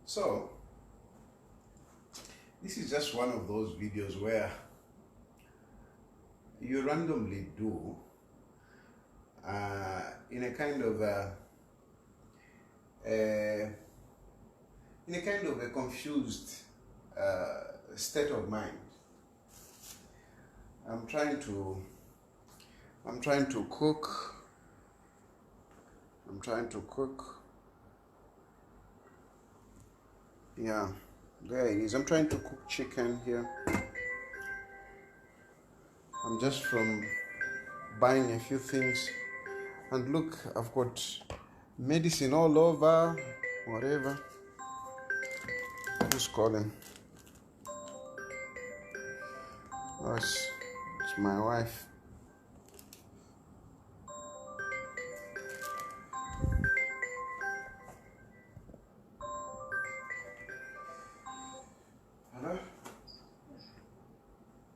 So, this is just one of those videos where you randomly do in a kind of a confused state of mind. I'm trying to cook. Yeah, there it is. I'm trying to cook chicken here. I'm just from buying a few things, and look, I've got medicine all over, whatever. Who's calling? Oh, it's my wife. Hello?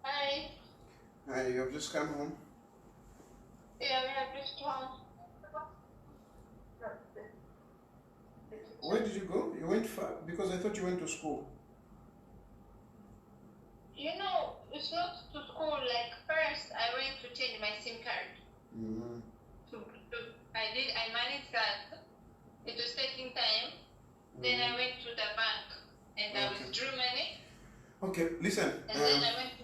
Hi. Hi, you have just come home? Yeah, we have just home. Where did you go? You went far? Because I thought you went to school. You know, it's not to school. Like, first I went to change my SIM card. Mm-hmm. I managed that. It was taking time. Then I went to the bank and I withdrew money. Okay, listen. And then I went to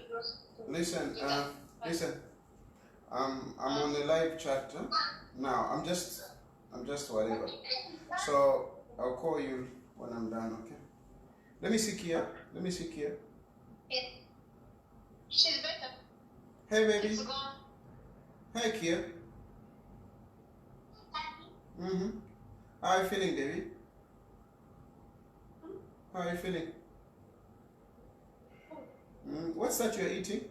listen. I'm on the live chat now. I'm just whatever. So I'll call you when I'm done. Okay. Let me see Kia. Yeah. She's better. Hey baby. It's gone. Hey Kia. Mm-hmm. How are you feeling, baby? How are you feeling? What's that you're eating?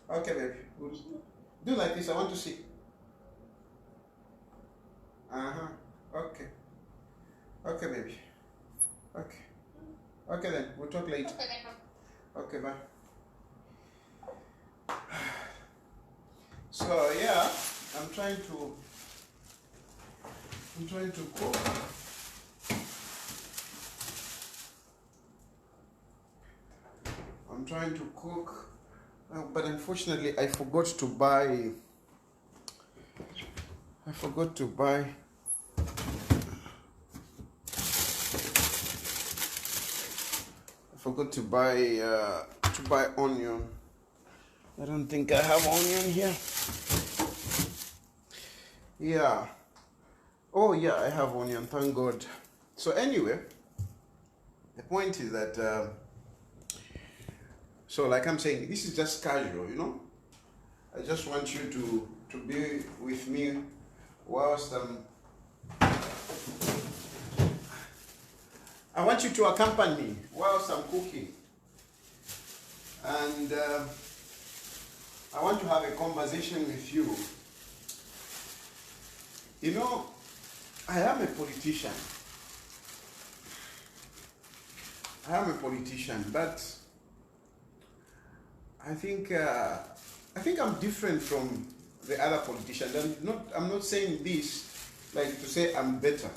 Okay, baby. Good. Do like this. I want to see. Okay. Okay, baby. Okay. Okay then. We'll talk later. Okay, bye. So yeah, I'm trying to cook. I'm trying to cook, but unfortunately I forgot to buy onion. I don't think I have onion here. Yeah. Oh yeah, I have onion, thank God. So anyway, the point is that so like I'm saying, this is just casual, you know. I just want you to be with me whilst I want you to accompany me whilst I'm cooking. And I want to have a conversation with you. You know, I am a politician. But I think I'm different from the other politicians. I'm not saying this like to say I'm better.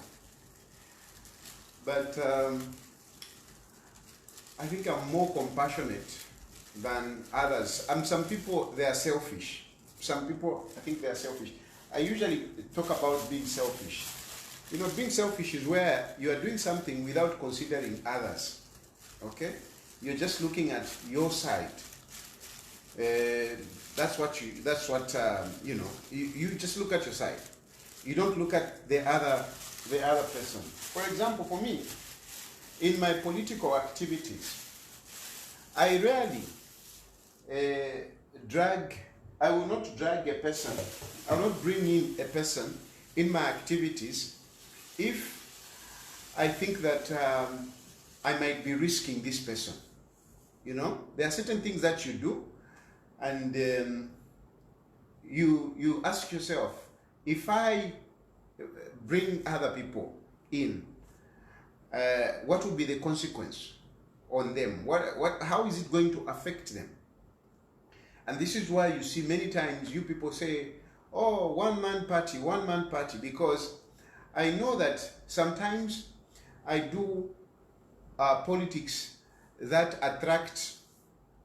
But I think I'm more compassionate than others. Some people, they are selfish. Some people, I think they are selfish. I usually talk about being selfish. You know, being selfish is where you are doing something without considering others. Okay? You're just looking at your side. That's what you know. You just look at your side. You don't look at the other person. For example, for me, in my political activities, I rarely I will not drag a person. I will not bring in a person in my activities if I think that I might be risking this person. You know, there are certain things that you do, and you ask yourself, if I bring other people in, what will be the consequence on them? How is it going to affect them? And this is why you see many times you people say, oh, one man party, because I know that sometimes I do politics that attract,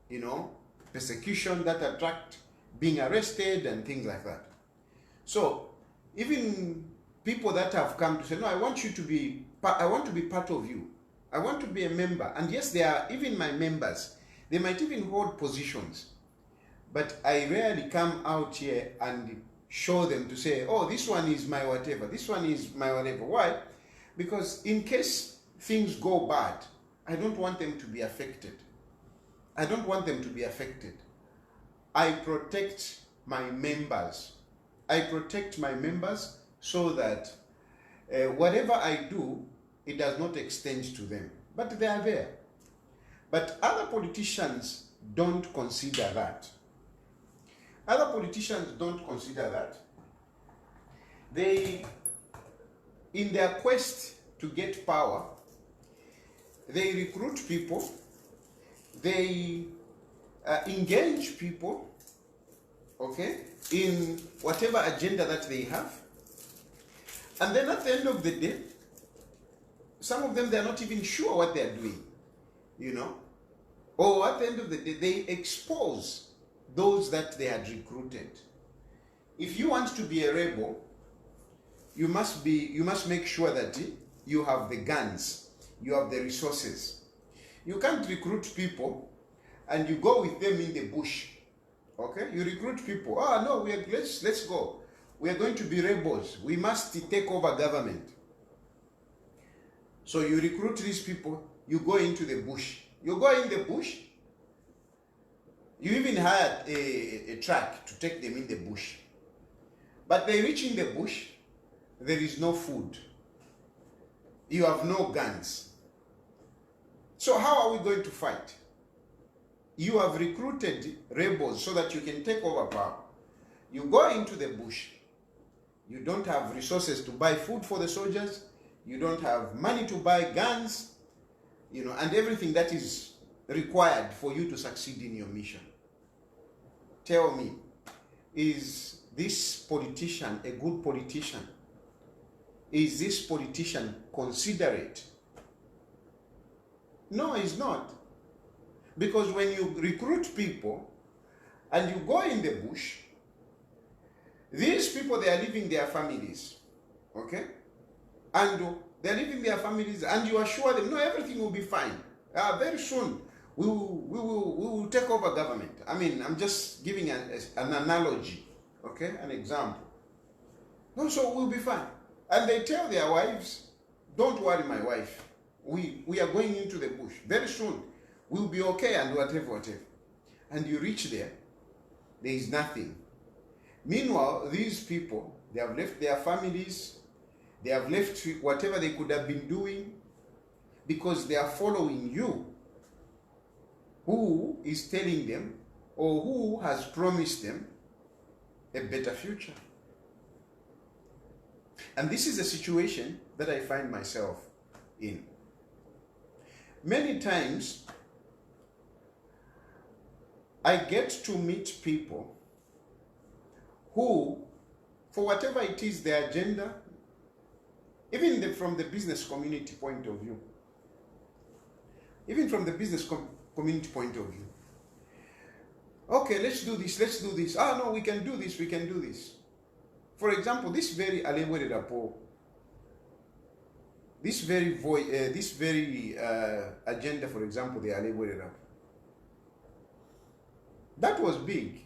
you know, persecution, that attract being arrested and things like that. So even people that have come to say, no, I want to be part of you. I want to be a member. And yes, they are even my members. They might even hold positions. But I rarely come out here and show them to say, oh, this one is my whatever. This one is my whatever. Why? Because in case things go bad, I don't want them to be affected. I don't want them to be affected. I protect my members. I protect my members so that whatever I do, it does not extend to them. But they are there. But other politicians don't consider that. Other politicians don't consider that. They, in their quest to get power, they recruit people, they engage people, okay, in whatever agenda that they have. And then at the end of the day, some of them, they're not even sure what they're doing, you know. Or at the end of the day, they expose those that they had recruited. If you want to be a rebel, you must make sure that you have the guns, you have the resources. You can't recruit people and you go with them in the bush. Okay? You recruit people. Oh no, let's go. We are going to be rebels. We must take over government. So you recruit these people, you go into the bush. You go in the bush, you even hired a truck to take them in the bush. But they reach in the bush, there is no food. You have no guns. So how are we going to fight? You have recruited rebels so that you can take over power. You go into the bush. You don't have resources to buy food for the soldiers. You don't have money to buy guns, you know, and everything that is required for you to succeed in your mission. Tell me, is this politician a good politician? Is this politician considerate? No, he's not. Because when you recruit people and you go in the bush, these people, they are leaving their families, okay? And they're leaving their families, and you assure them, no, everything will be fine. Very soon, we will take over government. I mean, I'm just giving an analogy, okay, an example. No, so we'll be fine. And they tell their wives, don't worry, my wife. We are going into the bush. Very soon, we'll be okay and whatever. And you reach there, there is nothing. Meanwhile, these people, they have left their families, they have left whatever they could have been doing because they are following you. Who is telling them or who has promised them a better future? And this is a situation that I find myself in. Many times, I get to meet people who, for whatever it is, their agenda, even from the business community point of view, community point of view, okay, let's do this. Ah, no, we can do this. For example, this very Alewere this very agenda, for example, the Alewere Rapport, that was big.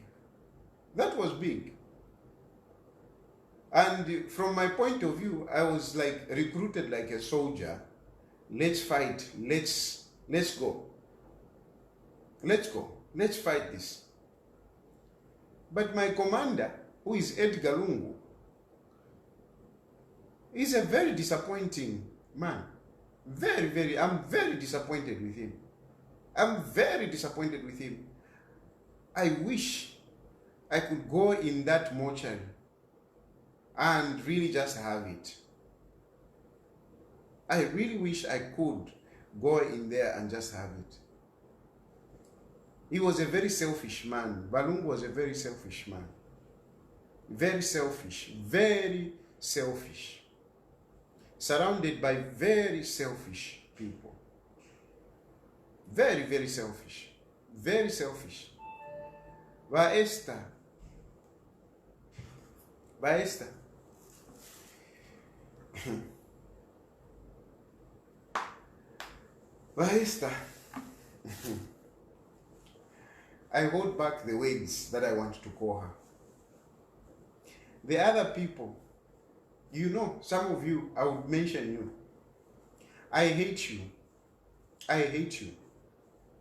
And from my point of view, I was like recruited like a soldier. Let's fight. Let's go. Let's fight this. But my commander, who is Edgar Lungu, is a very disappointing man. I'm very disappointed with him. I wish I could go in that mortuary and really just have it. I really wish I could go in there and just have it. He was a very selfish man. Balungu was a very selfish man. Very selfish. surrounded by very selfish people. Very, very selfish. Very selfish. Ba Esther. I hold back the words that I want to call her. The other people, you know, some of you, I would mention you. I hate you. I hate you.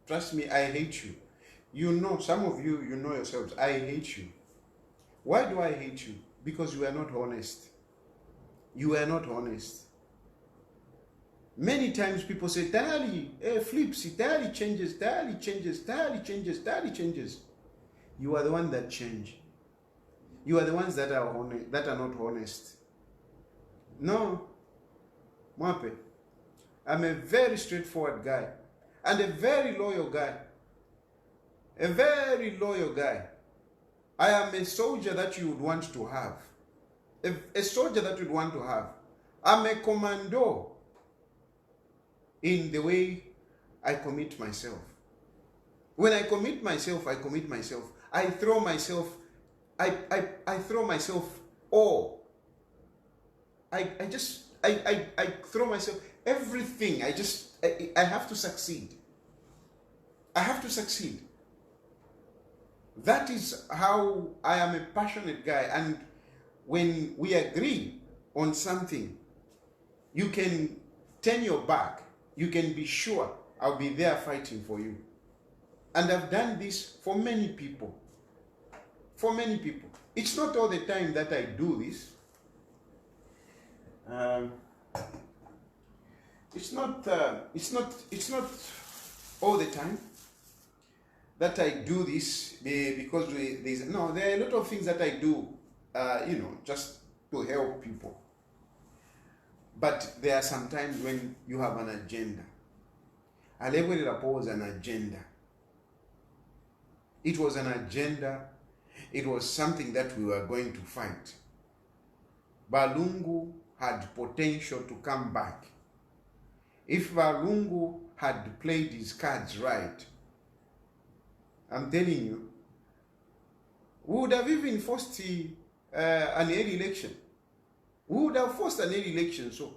Trust me, I hate you. You know, some of you, you know yourselves, I hate you. Why do I hate you? Because you are not honest. You are not honest. Many times people say, Tayali flips, Tayali changes, Tayali changes, Tayali changes, Tayali changes. You are the one that change. You are the ones that are not honest. No. Mwape. I'm a very straightforward guy. And a very loyal guy. A very loyal guy. I am a soldier that you would want to have. A soldier that you'd want to have. I'm a commando in the way I commit myself. When I commit myself, I commit myself. I throw myself all. I throw myself everything. I have to succeed. I have to succeed. That is how I am a passionate guy. And when we agree on something, you can turn your back. You can be sure I'll be there fighting for you. And I've done this for many people. For many people. It's not all the time that I do this. It's not all the time that I do this because there are a lot of things that I do, just to help people. But there are some times when you have an agenda. Alewerera was an agenda. It was an agenda. It was something that we were going to fight. Lungu had potential to come back. If Lungu had played his cards right, I'm telling you, we would have even forced an early election. We would have forced an early election, so.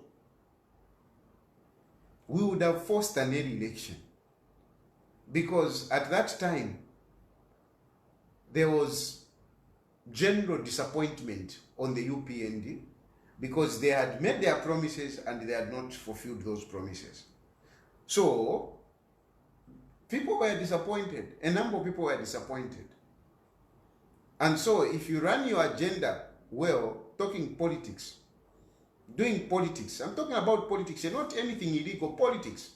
We would have forced an early election. Because at that time, there was general disappointment on the UPND because they had made their promises and they had not fulfilled those promises. So, people were disappointed. A number of people were disappointed. And so, if you run your agenda well, talking politics, doing politics, I'm talking about politics and not anything illegal, politics,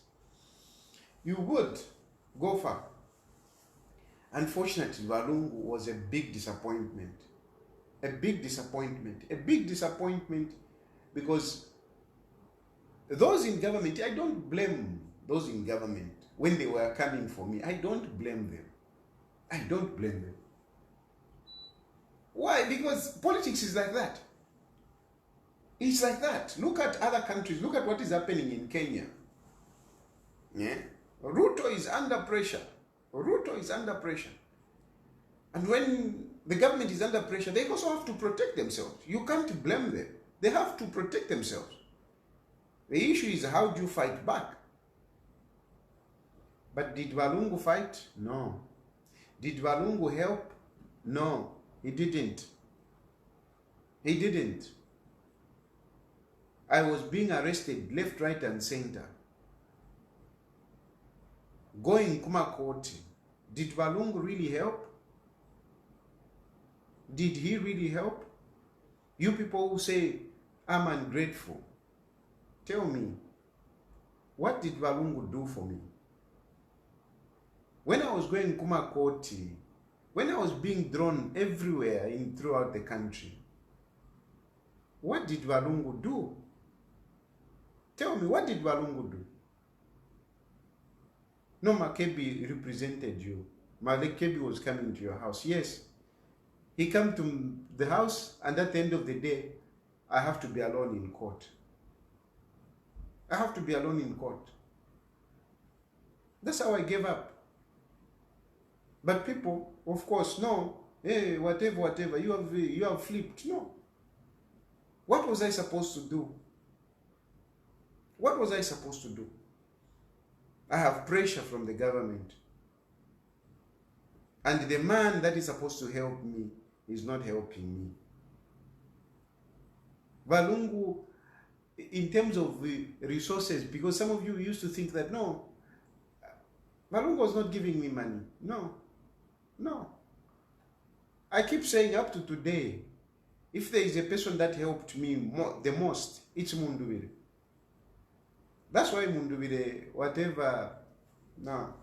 you would go far. Unfortunately, Lungu was a big disappointment. A big disappointment. A big disappointment because those in government, I don't blame those in government when they were coming for me. I don't blame them. I don't blame them. Why? Because politics is like that. It's like that. Look at other countries. Look at what is happening in Kenya. Yeah? Ruto is under pressure. Ruto is under pressure. And when the government is under pressure, they also have to protect themselves. You can't blame them. They have to protect themselves. The issue is, how do you fight back? But did Lungu fight? No. Did Lungu help? No, he didn't. He didn't. I was being arrested left, right, and center. Going Kumakoti. Did Lungu really help? Did he really help? You people who say, I'm ungrateful, tell me, what did Lungu do for me? When I was going Kumakoti, when I was being drawn everywhere throughout the country, what did Lungu do? Tell me, what did Lungu do? No, Makebi represented you. Makebi was coming to your house. Yes. He came to the house, and at the end of the day, I have to be alone in court. I have to be alone in court. That's how I gave up. But people, of course, no, hey, whatever, you have flipped. No. What was I supposed to do? What was I supposed to do? I have pressure from the government. And the man that is supposed to help me is not helping me. Lungu, in terms of the resources, because some of you used to think that, no, Lungu was not giving me money. No. I keep saying up to today, if there is a person that helped me the most, it's Mundubire. That's why Mundubire, whatever, no,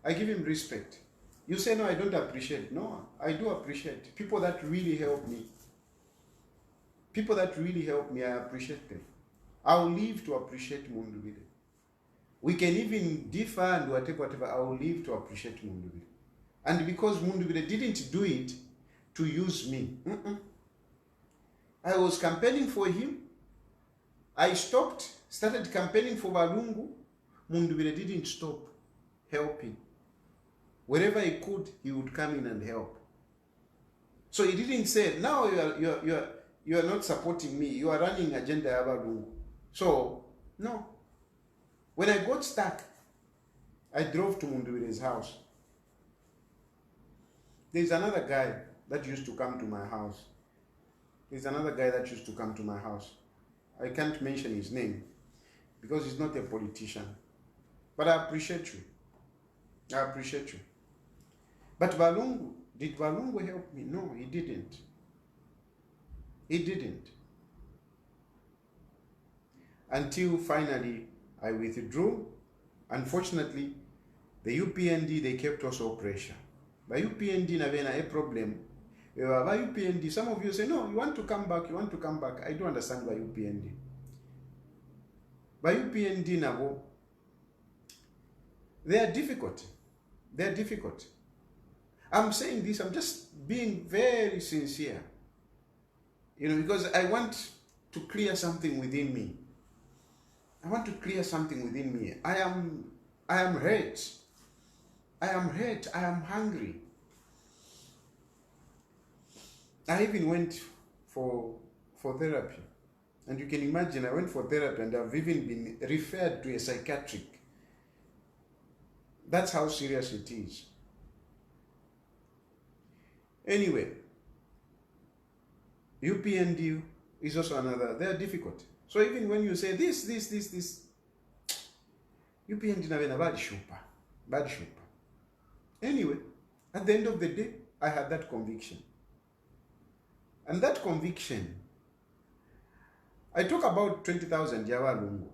I give him respect. You say, no, I don't appreciate. No, I do appreciate. People that really help me. People that really help me, I appreciate them. I'll live to appreciate Mundubire. We can even differ and whatever, I'll live to appreciate Mundubire. And because Mundubire didn't do it to use me. I was campaigning for him. I started campaigning for Lungu. Mundubire didn't stop helping. Wherever he could, he would come in and help. So he didn't say, now you are not supporting me. You are running agenda Lungu. So, no. When I got stuck, I drove to Mundubire's house. There's another guy that used to come to my house. I can't mention his name because he's not a politician. But I appreciate you. But Lungu, did Lungu help me? No, he didn't. Until finally I withdrew. Unfortunately, the UPND, they kept us all pressure. By UPND, navena a problem. By UPND, some of you say, no, you want to come back. I do understand by UPND. By UPND, nabo, they are difficult. I'm saying this, I'm just being very sincere. Because I want to clear something within me. I am hurt. I am hungry. I even went for therapy. And you can imagine, I went for therapy and I've even been referred to a psychiatric. That's how serious it is. Anyway, UPND is also another, they are difficult. So even when you say this, UPND na bad shupa. Anyway, at the end of the day, I had that conviction. And that conviction, I talk about 20,000 Edgar Lungu.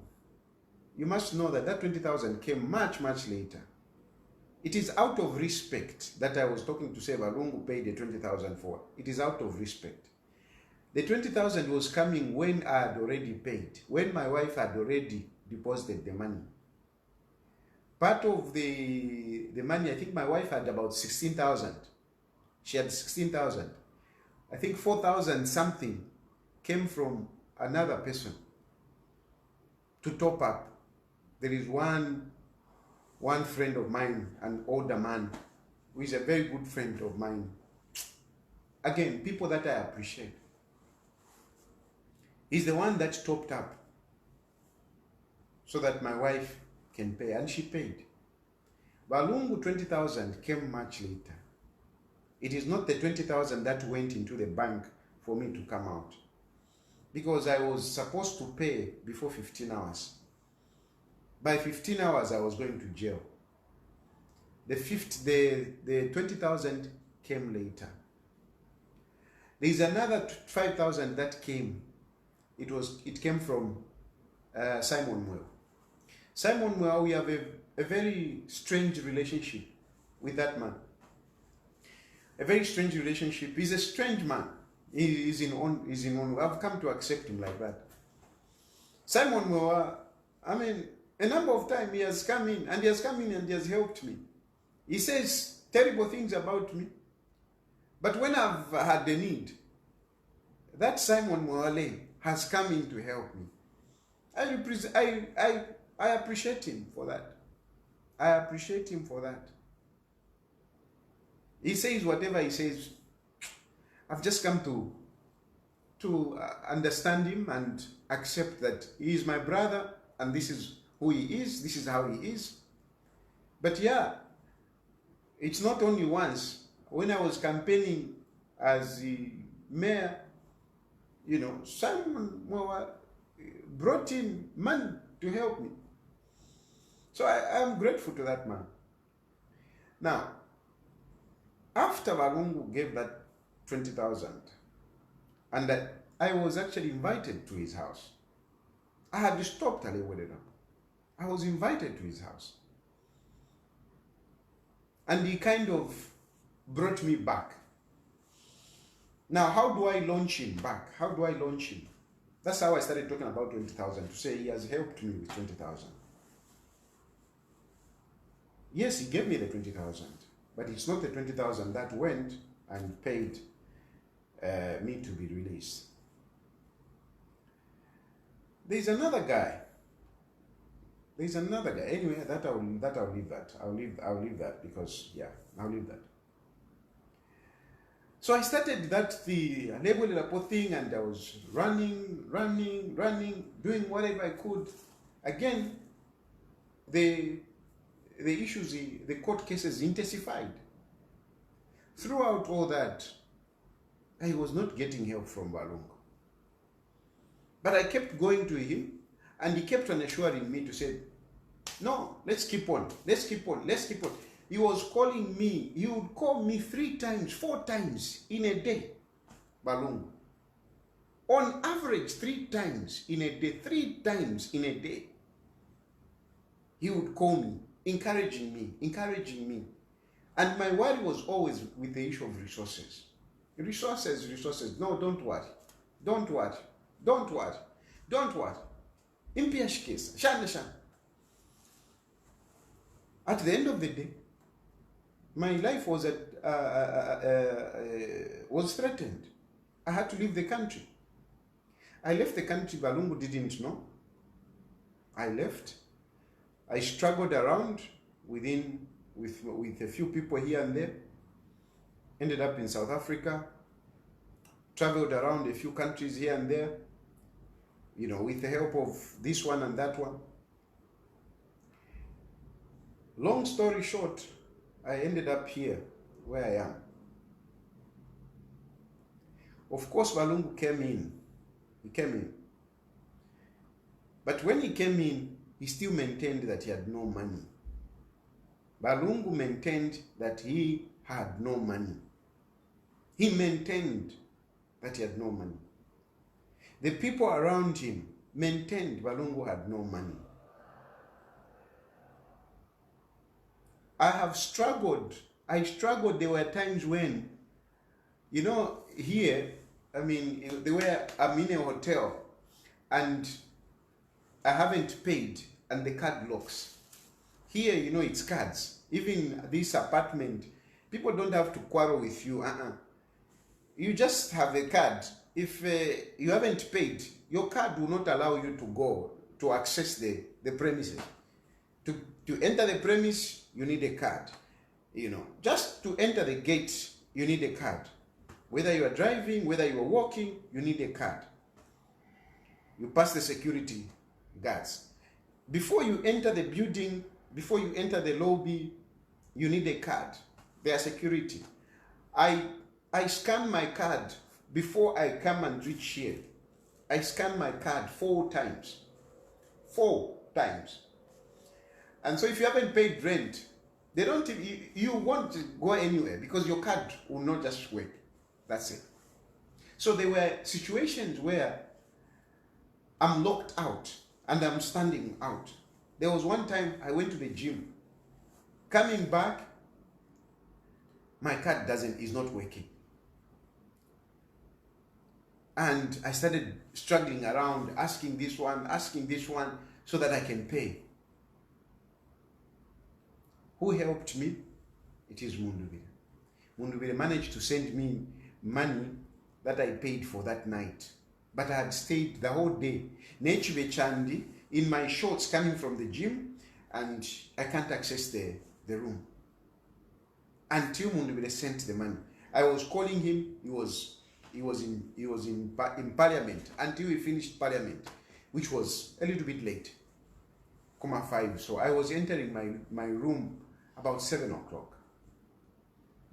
You must know that 20,000 came much, much later. It is out of respect that I was talking to say Lungu paid the 20,000 for. It is out of respect. The 20,000 was coming when I had already paid, when my wife had already deposited the money. Part of the money, I think my wife had about 16,000. She had 16,000. I think 4,000 something came from another person to top up. There is one friend of mine, an older man, who is a very good friend of mine. Again, people that I appreciate. He's the one that topped up so that my wife can pay, and she paid. Lungu 20,000 came much later. It is not the 20,000 that went into the bank for me to come out, because I was supposed to pay before 15 hours. By 15 hours, I was going to jail. The 20,000 came later. There is another 5,000 that came. It came from Simon Mwell. Simon Mwell, we have a very strange relationship with that man. A very strange relationship. He's a strange man. He's in on. I've come to accept him like that. Simon Mwell, a number of times he has come in and he has helped me. He says terrible things about me. But when I've had the need, that Simon Mwale has come in to help me. I appreciate him for that. I appreciate him for that. He says whatever he says. I've just come to understand him and accept that he is my brother and this is who he is, this is how he is. But yeah, it's not only once. When I was campaigning as the mayor, you know, someone brought in money to help me. So I am grateful to that man. Now, after Lungu gave that 20,000, and I was actually invited to his house. I had stopped Alewedena. I was invited to his house. And he kind of brought me back. Now, how do I launch him back? How do I launch him? That's how I started talking about 20,000, to say he has helped me with 20,000. Yes, he gave me the 20,000, but it's not the 20,000 that went and paid me to be released. There's another guy. Anyway, I'll leave that. I'll leave that because, yeah, I'll leave that. So I started the label report thing, and I was running, doing whatever I could. Again, the issues, the court cases intensified. Throughout all that, I was not getting help from Lungu. But I kept going to him, and he kept on assuring me to say, no, let's keep on. He was calling me. He would call me 3 times, 4 times in a day, Lungu. On average, 3 times in a day, 3 times in a day. He would call me, encouraging me. And my worry was always with the issue of resources. Resources. No, don't worry. Impiashkesa. Shan. At the end of the day, my life was threatened. I had to leave the country. I left the country. Lungu didn't know. I left. I struggled around with a few people here and there. Ended up in South Africa. Traveled around a few countries here and there, you know, with the help of this one and that one. Long story short, I ended up here where I am. Of course, Lungu came in. He came in. But when he came in, he still maintained that he had no money. Lungu maintained that he had no money. He maintained that he had no money. The people around him maintained Lungu had no money. I have struggled. There were times when, you know, here, I'm in a hotel and I haven't paid and the card locks. Here, you know, it's cards. Even this apartment, people don't have to quarrel with you. You just have a card. If you haven't paid, your card will not allow you to go to access the premises. To enter the premise, you need a card. You know, just to enter the gate, you need a card. Whether you are driving, whether you are walking, you need a card. You pass the security guards. Before you enter the building, before you enter the lobby, you need a card. They are security. I scan my card before I come and reach here. I scan my card 4 times. 4 times. And so if you haven't paid rent, they don't, you won't go anywhere because your card will not just work. That's it. So there were situations where I'm locked out and I'm standing out. There was one time I went to the gym. Coming back, my card is not working. And I started struggling around, asking this one, so that I can pay. Who helped me? It is Mundubire. Mundubire managed to send me money that I paid for that night But I had stayed the whole day. Nechive Chandi, in my shorts coming from the gym, and I can't access the room. Until Mundubile sent the money. I was calling him, he was in parliament until we finished parliament, which was a little bit late. 5. So I was entering my room about 7 o'clock.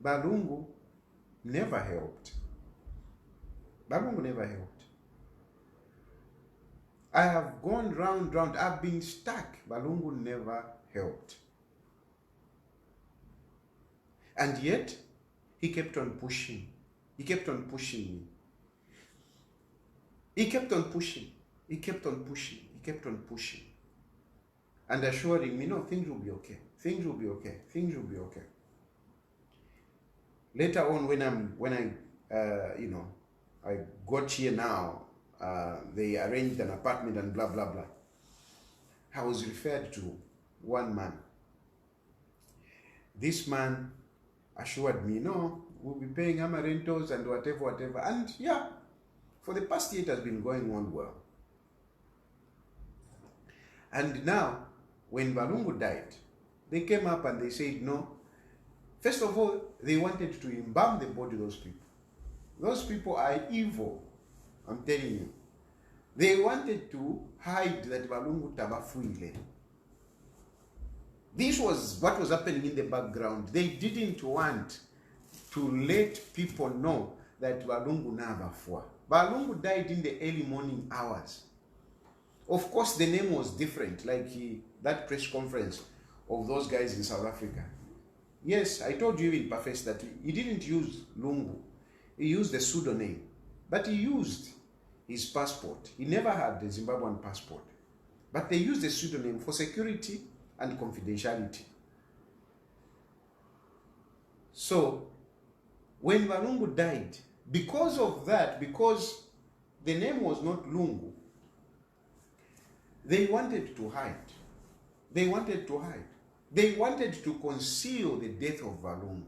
Balungu never helped. Balungu never helped. I have gone round, I've been stuck. Balungu never helped. And yet, he kept on pushing. He kept on pushing me. He kept on pushing. He kept on pushing. He kept on pushing. And assuring me, no, things will be okay. Things will be okay. Things will be okay. Later on, when I got here now, they arranged an apartment and blah, blah, blah. I was referred to one man. This man assured me, no, we'll be paying our rentals and whatever. And yeah, for the past year, it has been going on well. And now, when Balungu died, they came up and they said, no. First of all, they wanted to embalm the body of those people. Those people are evil, I'm telling you. They wanted to hide that Balungu tabafuile. This was what was happening in the background. They didn't want to let people know that Balungu nabafua. Balungu died in the early morning hours. Of course, the name was different, like that press conference of those guys in South Africa. Yes, I told you in Pafes that he didn't use Lungu. He used the pseudonym. But he used his passport. He never had the Zimbabwean passport. But they used the pseudonym for security and confidentiality. So, when Balungu died, because of that, because the name was not Lungu, they wanted to hide. They wanted to hide. They wanted to conceal the death of Balungu.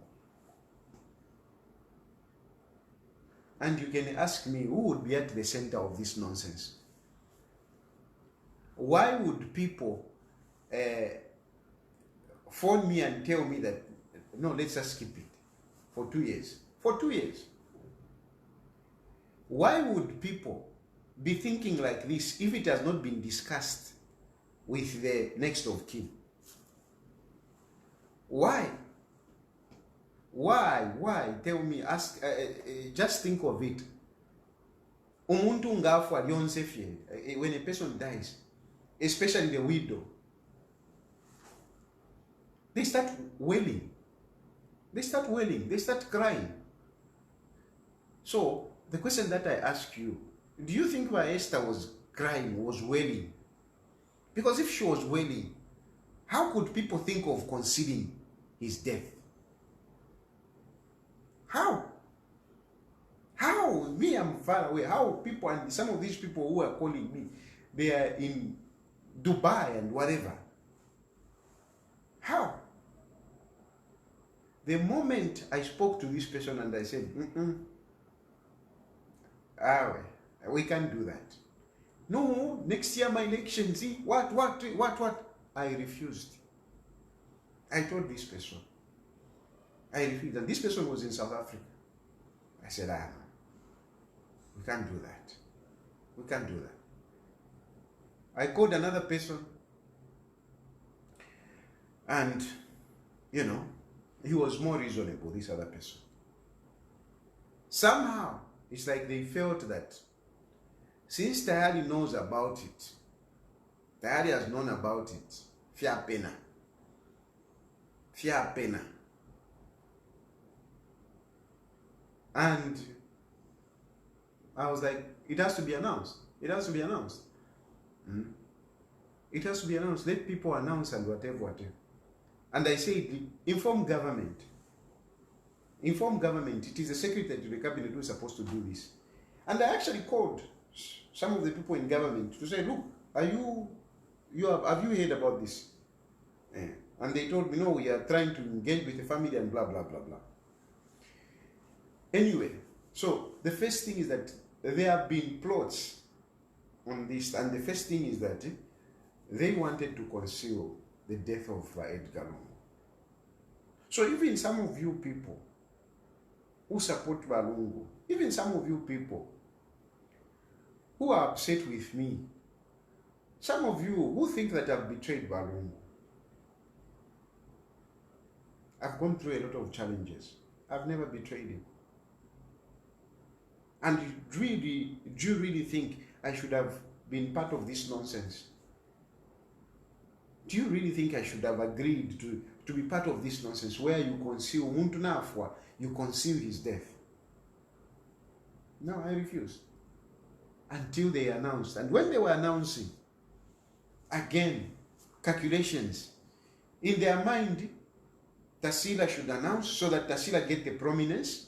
And you can ask me, who would be at the center of this nonsense? Why would people phone me and tell me that, no, let's just skip it for 2 years? For 2 years. Why would people be thinking like this if it has not been discussed with the next of kin? Why? Why? Tell me, ask, just think of it. Umuntu ngafwa lyonsefye, when a person dies, especially the widow, they start wailing. They start wailing. They start crying. So, the question that I ask you, do you think why Esther was crying, was wailing? Because if she was wailing, how could people think of concealing his death? How? How? Me, I'm far away. How people, and some of these people who are calling me, they are in Dubai and whatever. How? The moment I spoke to this person and I said, we can't do that. No, next year my election, see, what? I refused. I told this person. I refused. And this person was in South Africa. I said, we can't do that. We can't do that. I called another person. And, you know, he was more reasonable, this other person. Somehow, it's like they felt that since Tayali knows about it, Tayali has known about it, Fia pena. And I was like, it has to be announced. It has to be announced. It has to be announced. Let people announce and whatever. And I said, inform government. Inform government. It is the secretary to the cabinet who is supposed to do this. And I actually called some of the people in government to say, look, have you heard about this? And they told me, no, we are trying to engage with the family and blah, blah, blah, blah. Anyway, so the first thing is that there have been plots on this, and the first thing is that they wanted to conceal the death of Edgar Lungu. So even some of you people who support Lungu, even some of you people who are upset with me, some of you who think that I've betrayed Lungu, I've gone through a lot of challenges. I've never betrayed him. And do you really think I should have been part of this nonsense? Do you really think I should have agreed to be part of this nonsense where you conceal Muntu Nafwa, you conceal his death? No, I refused. Until they announced. And when they were announcing, again, calculations. In their mind, Tasila should announce so that Tasila get the prominence,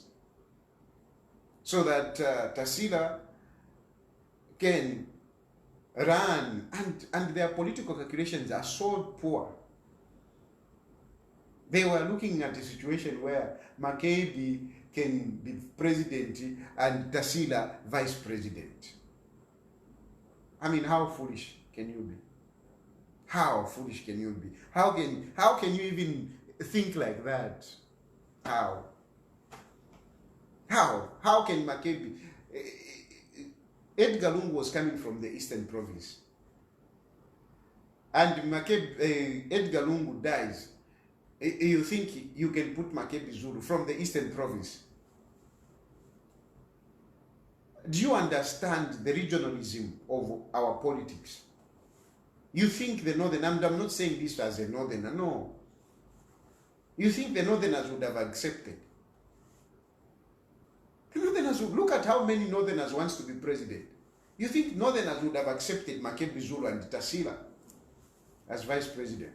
so that Tasila can run, and their political calculations are so poor. They were looking at a situation where Makebi can be president and Tasila vice president. I mean, how foolish can you be? How foolish can you be? How can you even think like that? How can Makebi? Edgar Lungu was coming from the Eastern Province, and Edgar Lungu dies. You think you can put Makebi Zulu from the Eastern Province? Do you understand the regionalism of our politics? You think the Northern, I'm not saying this as a Northerner, no. You think the Northerners would have accepted? The Northerners would, look at how many Northerners wants to be president. You think Northerners would have accepted Makebi Zulu and Tasila as vice president?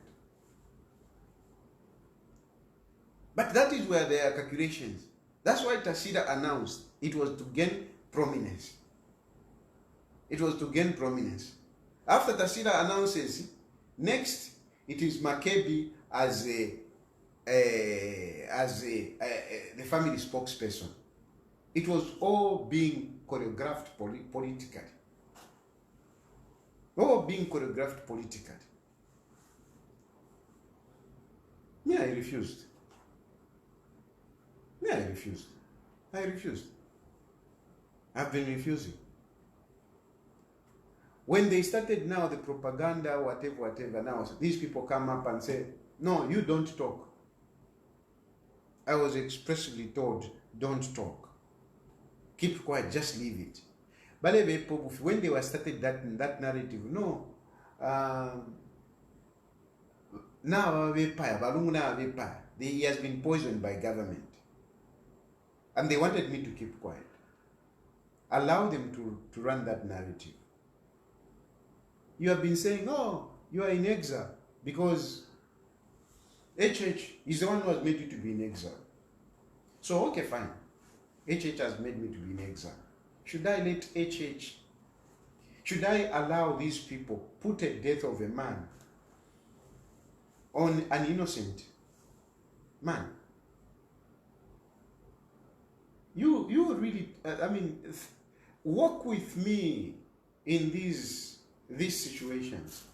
But that is where there are calculations. That's why Tasila announced it was to gain prominence. It was to gain prominence. After Tasila announces, next it is Makebi as the family spokesperson. It was all being choreographed politically. All being choreographed politically. Yeah, I refused. Yeah, I refused. I refused. I've been refusing. When they started now the propaganda, whatever, now these people come up and say, no, you don't talk. I was expressly told, don't talk. Keep quiet, just leave it. But when they were started that narrative, no. Now he has been poisoned by government. And they wanted me to keep quiet. Allow them to run that narrative. You have been saying, oh, you are in exile because HH is the one who has made you to be in exile. So, okay, fine. HH has made me to be in exile. Should I let HH, should I allow these people put a death of a man on an innocent man? You really, I mean, walk with me in these situations.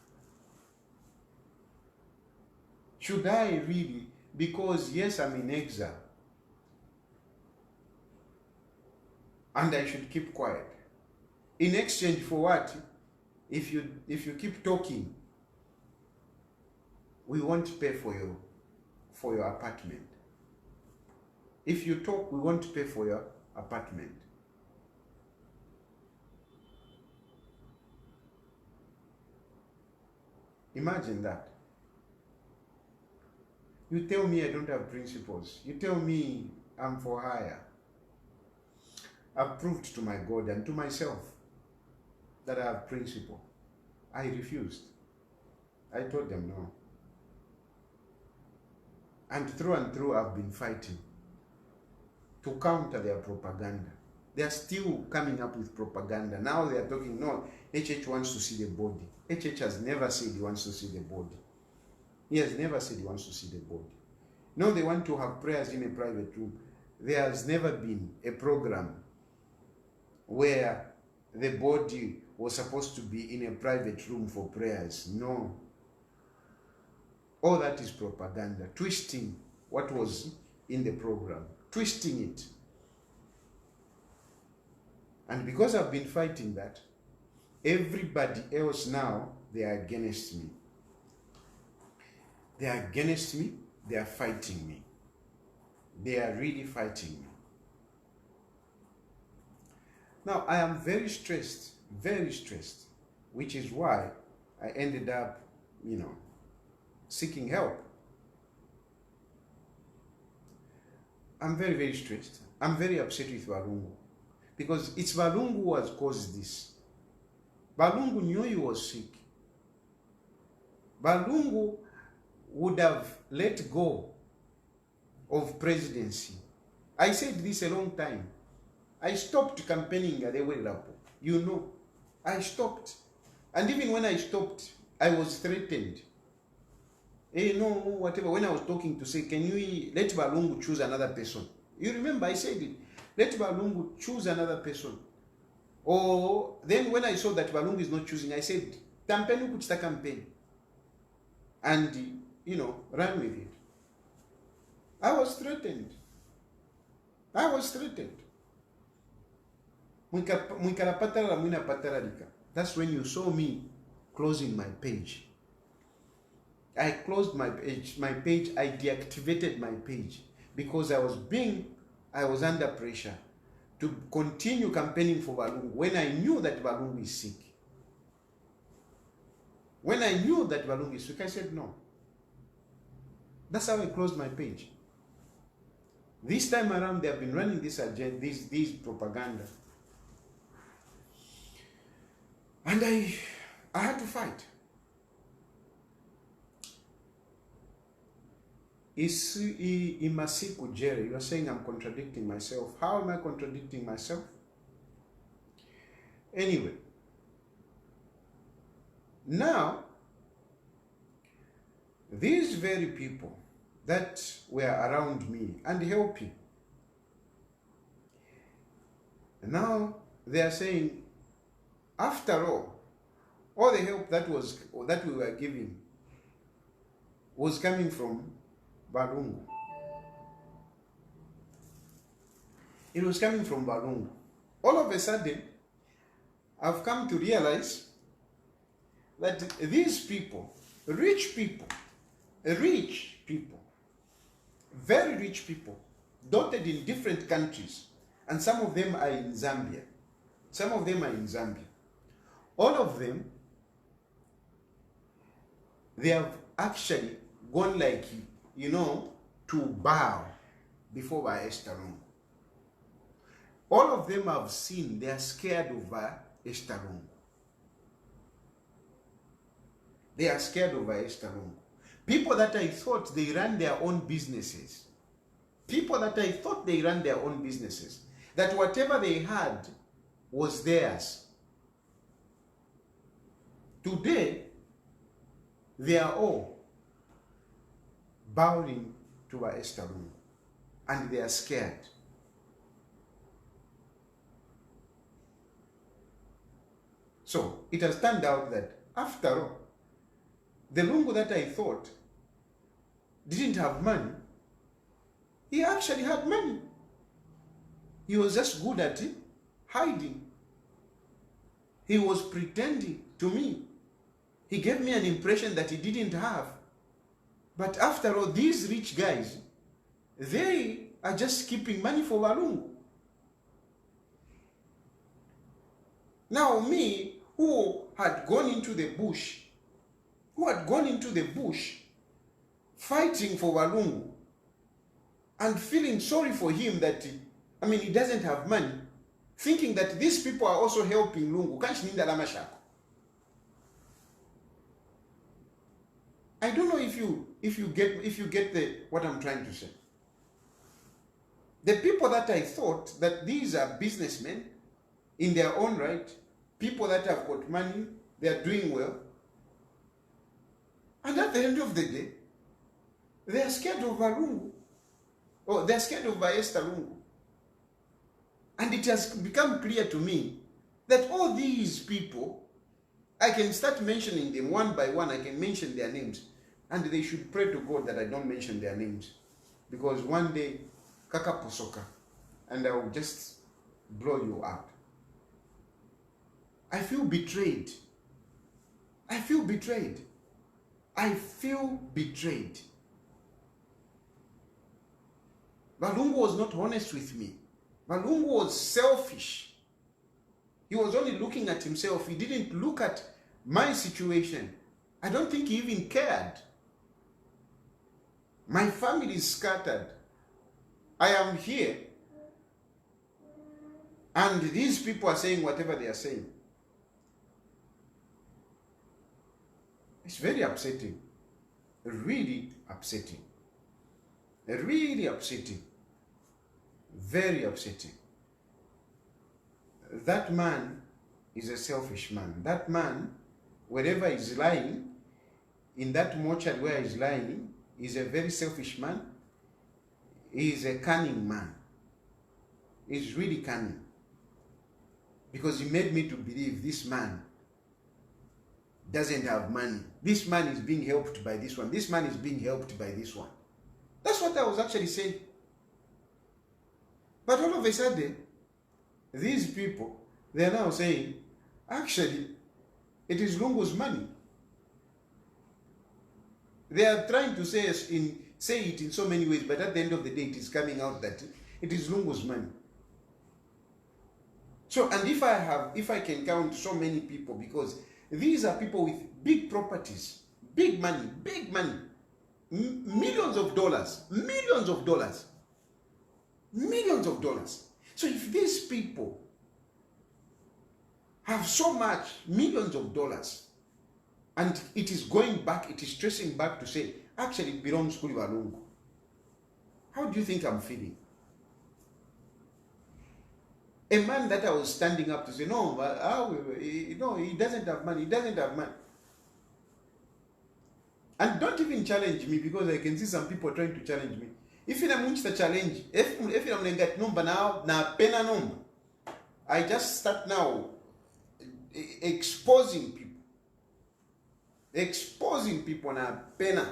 Should I really, because yes, I'm in exile, and I should keep quiet. In exchange for what? If you keep talking, we won't pay for your apartment. If you talk, we won't pay for your apartment. Imagine that. You tell me I don't have principles. You tell me I'm for hire. I've proved to my God and to myself that I have principle. I refused. I told them no. And through I've been fighting to counter their propaganda. They are still coming up with propaganda. Now they are talking, no, HH wants to see the body. HH has never said he wants to see the body. He has never said he wants to see the body. No, they want to have prayers in a private room. There has never been a program where the body was supposed to be in a private room for prayers. No. All that is propaganda, twisting what was in the program, twisting it. And because I've been fighting that, everybody else now, they are against me. They are against me, they are fighting me. They are really fighting me. Now, I am very stressed, which is why I ended up, seeking help. I'm very, very stressed. I'm very upset with Balungu because it's Balungu who has caused this. Balungu knew he was sick. Balungu would have let go of presidency. I said this a long time. I stopped campaigning at the Welapo. I stopped. And even when I stopped, I was threatened. Whatever. When I was talking to say, can you let Balungu choose another person? You remember I said it. Let Balungu choose another person. Or then when I saw that Balungu is not choosing, I said, Tampeni kuchita campaign. And, run with it. I was threatened. That's when you saw me closing my page. I closed my page. I deactivated my page because I was under pressure to continue campaigning for Balungu when I knew that Balungu is sick. When I knew that Balungu is sick, I said no. That's how I closed my page. This time around, they have been running this agenda, this propaganda. And I had to fight. Imasiku Jerry, you are saying I'm contradicting myself. How am I contradicting myself? Anyway, now, these very people that were around me and helping, now they are saying, after all the help that we were giving was coming from Balungu. It was coming from Balungu. All of a sudden, I've come to realize that these people, rich people, very rich people, dotted in different countries, and some of them are in Zambia. All of them, they have actually gone like, to bow before Esther Lungu. All of them have seen, they are scared of Esther Lungu. They are scared of Esther Lungu. People that I thought they ran their own businesses. That whatever they had was theirs. Today, they are all bowing to Esther Lungu. And they are scared. So, it has turned out that, after all, the Lungu that I thought didn't have money, he actually had money. He was just good at it, hiding. He was pretending to me. He gave me an impression that he didn't have. But after all, these rich guys, they are just keeping money for Balungu. Now me, who had gone into the bush, fighting for Balungu, and feeling sorry for him that, he doesn't have money, thinking that these people are also helping Lungu. I don't know if you get what I'm trying to say. The people that I thought that these are businessmen in their own right, people that have got money, they are doing well, and at the end of the day, they are scared of Lungu, or they are scared of Esther Lungu. And it has become clear to me that all these people, I can start mentioning them one by one. I can mention their names. And they should pray to God that I don't mention their names. Because one day, kaka posoka, and I will just blow you out. I feel betrayed. I feel betrayed. I feel betrayed. Lungu was not honest with me. Lungu was selfish. He was only looking at himself. He didn't look at my situation. I don't think he even cared. My family is scattered. I am here. And these people are saying whatever they are saying. It's very upsetting. Really upsetting. Really upsetting. Very upsetting. That man is a selfish man. That man, wherever he's lying, in that mortuary where he's lying, is a very selfish man. He is a cunning man. He's really cunning. Because he made me to believe this man doesn't have money. This man is being helped by this one. This man is being helped by this one. That's what I was actually saying. But all of a sudden, these people, they are now saying, actually, it is Lungu's money. They are trying to say it in so many ways, but at the end of the day, it is coming out that it is Lungu's money. So, and if I can count so many people, because these are people with big properties, big money, millions of dollars. So if these people have so much, millions of dollars, and it is going back, it is tracing back to say, actually it belongs to Lungu, how do you think I'm feeling? A man that I was standing up to say, no, he doesn't have money, And don't even challenge me, because I can see some people trying to challenge me. If you don't the challenge, if you don't get number now, na pena number, I just start now exposing people na pena,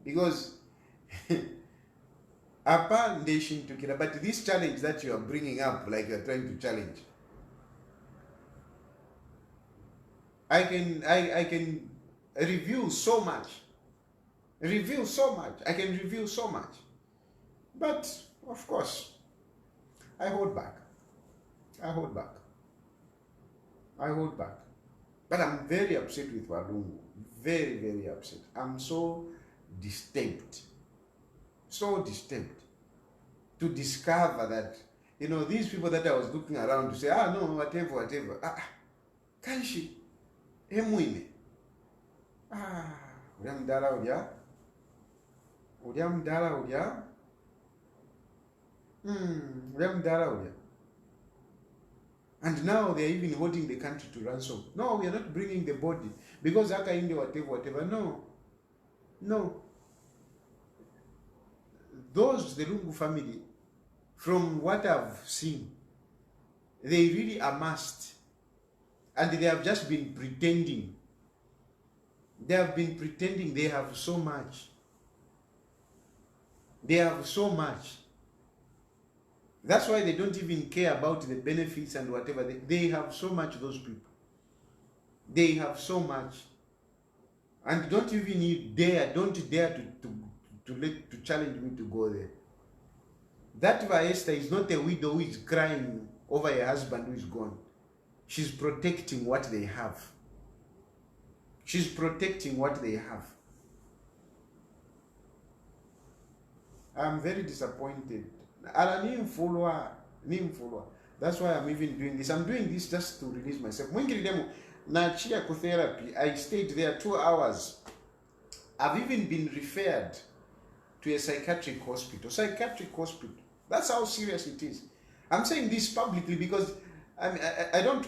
because but this challenge that you are bringing up, like you're trying to challenge, I can review so much. I can review so much. But, of course, I hold back. But I'm very upset with Lungu. Very, very upset. I'm so disturbed. To discover that, these people that I was looking around to say, no, whatever. Kanshi, emuime. Udia. And now they are even holding the country to ransom. No, we are not bringing the body because Akainde whatever. No. The Lungu family, from what I've seen, they really amassed, and they have just been pretending. They have been pretending they have so much. That's why they don't even care about the benefits and whatever. They have so much, those people. They have so much. And don't dare to challenge me to go there. That Esther is not a widow who is crying over a husband who is gone. She's protecting what they have. I'm very disappointed. That's why I'm even doing this. I'm doing this just to release myself. Therapy, I stayed there 2 hours. I've even been referred to a psychiatric hospital. That's how serious it is. I'm saying this publicly because I don't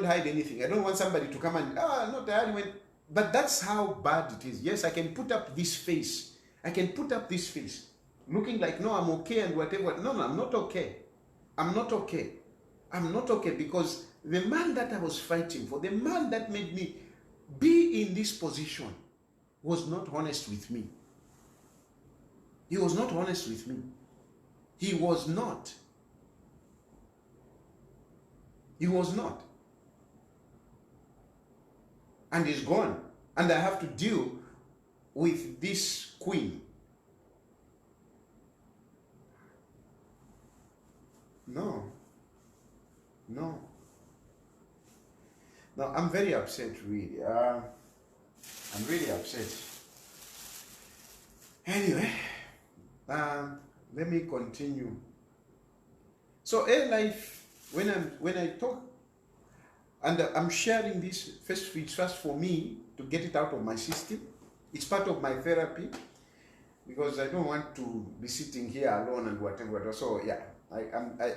hide anything. I don't want somebody to come and not Tayali. But that's how bad it is. Yes, I can put up this face. Looking like, no, I'm okay and whatever. No, I'm not okay. I'm not okay because the man that I was fighting for, the man that made me be in this position, was not honest with me. He was not honest with me. He was not. He was not. And he's gone. And I have to deal with this queen. No. No. No, I'm very upset, really. I'm really upset. Anyway, let me continue. So, life, when I talk, and I'm sharing this first for me to get it out of my system. It's part of my therapy because I don't want to be sitting here alone and whatever. So yeah,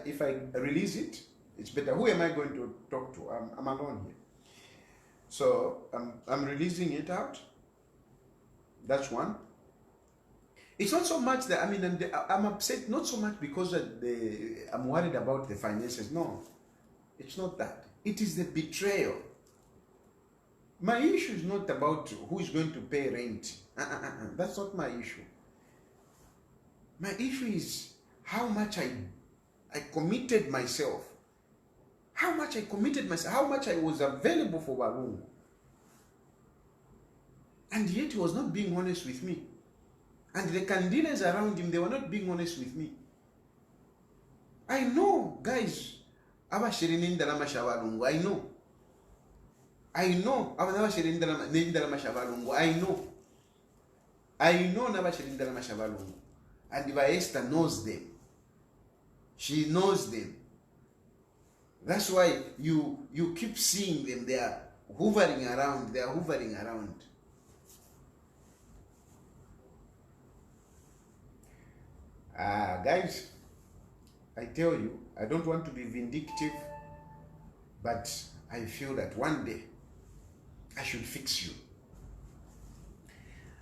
if I release it, it's better. Who am I going to talk to? I'm alone here. So I'm releasing it out. That's one. It's not so much that, I'm upset, not so much because I'm worried about the finances. No, it's not that. It is the betrayal. My issue is not about who is going to pay rent. That's not my issue. My issue is how much I committed myself. How much I committed myself. How much I was available for Lungu. And yet he was not being honest with me. And the candidates around him, they were not being honest with me. I know, guys. I know. I know. I know. And if Esther knows them, she knows them. That's why you keep seeing them. They are hovering around. They are hovering around. Guys, I tell you, I don't want to be vindictive, but I feel that one day I should fix you.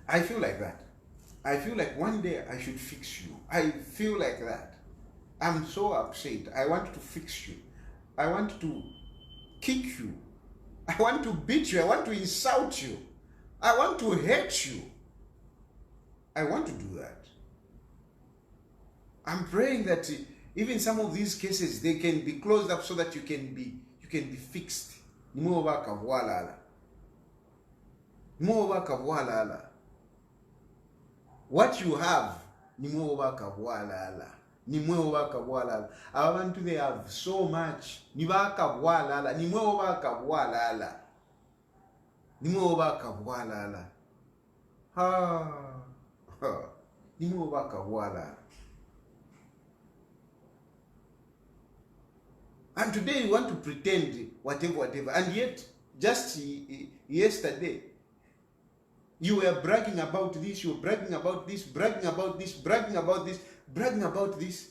I feel like that. I feel like one day I should fix you. I feel like that. I'm so upset. I want to fix you. I want to kick you. I want to beat you. I want to insult you. I want to hate you. I want to do that. I'm praying that even some of these cases, they can be closed up so that you can be fixed. What you have, abantu, they have so much. And today you want to pretend whatever. And yet, just yesterday, you were bragging about this, you were bragging about this, bragging about this, bragging about this, bragging about this.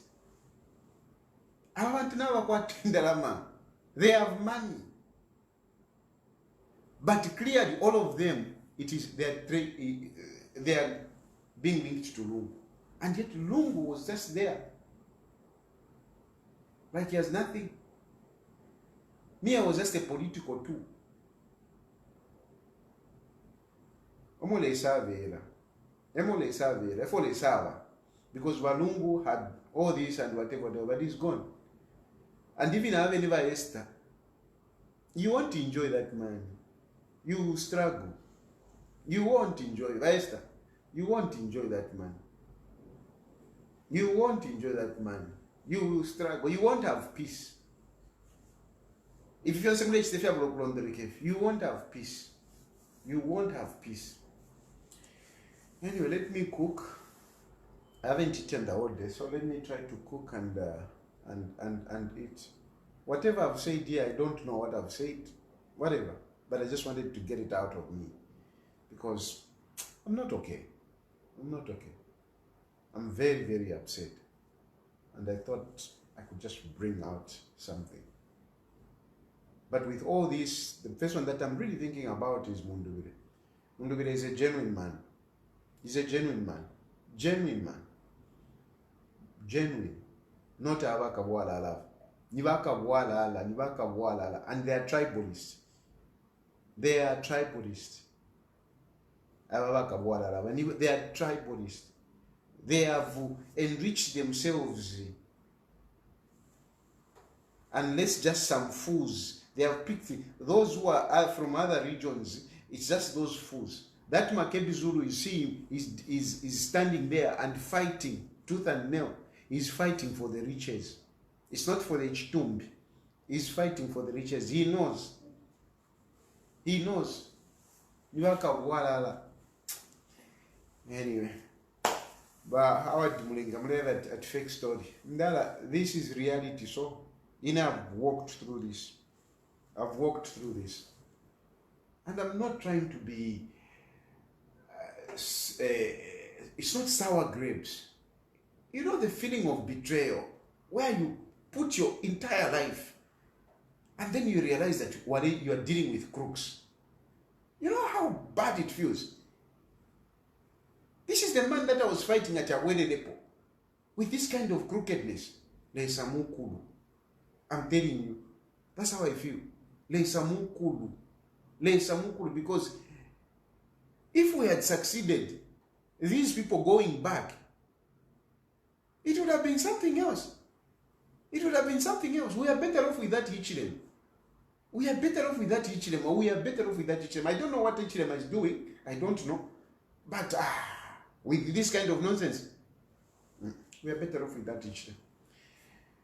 I want to know what they have money. But clearly, all of them, they are being linked to Lungu. And yet Lungu was just there. Like he has nothing. Me, I was just a political tool. Because Walungu had all this and whatever, but he's gone. And even Aveniva Esther, you won't enjoy that man. You will struggle. You won't enjoy Esther. You won't enjoy that man. You won't enjoy that man. You will struggle. You won't have peace. If you're somebody, you won't have peace. You won't have peace. Anyway, let me cook. I haven't eaten the whole day, so let me try to cook and eat. Whatever I've said here, I don't know what I've said. Whatever. But I just wanted to get it out of me. Because I'm not okay. I'm not okay. I'm very, very upset. And I thought I could just bring out something. But with all this, the first one that I'm really thinking about is Mundubire. Mundubire is a genuine man. He's a genuine man. Genuine man. Genuine. Not a Abakawala love. nivakabwalala, and they are tribalists. They are tribalists. They are tribalists. They have enriched themselves. Unless just some fools. They have picked those who are from other regions. It's just those fools. That Makebi Zulu, you see him, is standing there and fighting tooth and nail. He's fighting for the riches. It's not for the Chitumbi. He's fighting for the riches. He knows. He knows. Anyway. But Howard Mulinga, at fake story. This is reality, so I've walked through this. I've walked through this. And I'm not trying to be, it's not sour grapes. You know the feeling of betrayal, where you put your entire life, and then you realize that you are dealing with crooks. You know how bad it feels? This is the man that I was fighting at Awelepo with this kind of crookedness. Leisamukulu. I'm telling you, that's how I feel. Leisamukulu. Leisamukulu, because if we had succeeded, these people going back, it would have been something else. It would have been something else. We are better off with that Hichilem. We are better off with that Hichilem, or we are better off with that Hichilem. I don't know what Hichilem is doing. I don't know. But with this kind of nonsense, we are better off with that Hichilem.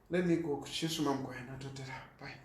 Let me go. Bye.